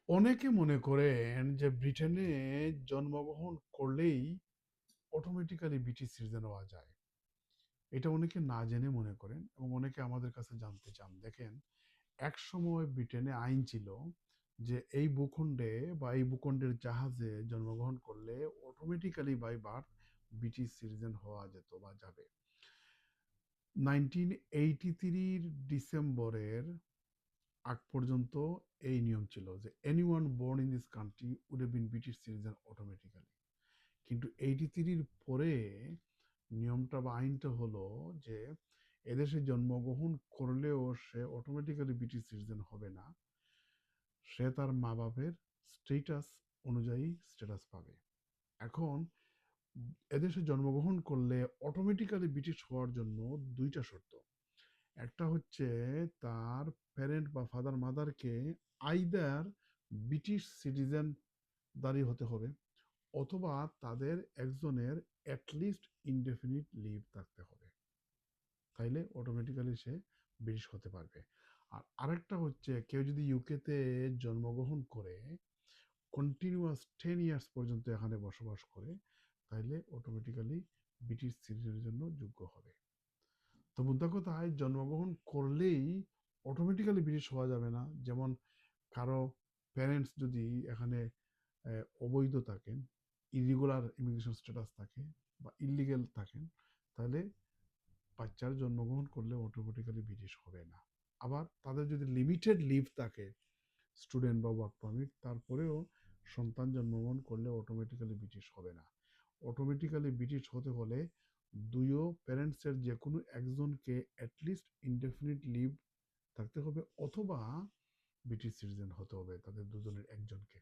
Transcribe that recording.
অনেকে মনে করেন যে ব্রিটেনে জন্মগ্রহণ করলেই অটোমেটিক্যালি ব্রিটিশ সিটিজেন হওয়া যায়। এটা অনেকে না জেনে মনে করেন এবং অনেকে আমাদের কাছে জানতে চান। দেখেন, একসময় ব্রিটেনে আইন ছিল যে এই ভূখণ্ডে বা এই ভূখণ্ডের জাহাজে জন্মগ্রহণ করলে automatically by birth British citizen হওয়া যেত বা যাবে। 1983 ডিসেম্বরের আগ পর্যন্ত এই নিয়ম ছিল যে anyone born in this country would have been British citizen automatically. কিন্তু 83-র পরে নিয়মটা বা আইনটা হলো যে এদেশে জন্মগ্রহণ করলেও সে অটোমেটিক্যালি ব্রিটিশ সিটিজেন হবে না, সে তার মা বাপের স্টেটাস অনুযায়ী স্ট্যাটাস পাবে। এখন এদেশে জন্মগ্রহণ করলে অটোমেটিক্যালি ব্রিটিশ হওয়ার জন্য দুইটা শর্ত। একটা হচ্ছে তার প্যারেন্ট বা ফাদার মাদারকে আইদার ব্রিটিশ সিটিজেন দাঁড়ি হতে হবে, অথবা তাদের একজনের অ্যাটলিস্ট ইনডেফিনিট লিভ থাকতে হবে, তাইলে অটোমেটিক্যালি সে ব্রিটিশ হতে পারবে। আর আরেকটা হচ্ছে কেউ যদি ইউকেতে জন্মগ্রহণ করে কন্টিনিউয়াস 10 ইয়ার্স পর্যন্ত এখানে বসবাস করে, তাহলে অটোমেটিক্যালি ব্রিটিশ সিটিজেনের জন্য যোগ্য হবে। তো মুদ্রা কথায় জন্মগ্রহণ করলেই অটোমেটিক্যালি ব্রিটিশ হওয়া যাবে না। যেমন কারো প্যারেন্টস যদি এখানে অবৈধ থাকেন, ইরেগুলার ইমিগ্রেশন স্ট্যাটাস থাকে বা ইলিগেল থাকেন, তাহলে বাচ্চার জন্মগ্রহণ করলে অটোমেটিক্যালি ব্রিটিশ হবে না। আবার তাদের যদি লিমিটেড লিভ থাকে, স্টুডেন্ট বা ওয়ার্ক পারমিট, তারপরেও সন্তান জন্মগ্রহণ করলে অটোমেটিক্যালি ব্রিটিশ হবে না। অটোমেটিক্যালি ব্রিটিশ হতে হলে দুইও প্যারেন্টসের যে কোনো একজনকে অ্যাটলিস্ট ইনডেফিনিট লিভ থাকতে হবে, অথবা ব্রিটিশ সিটিজেন হতে হবে তাদের দুজনের একজনকে।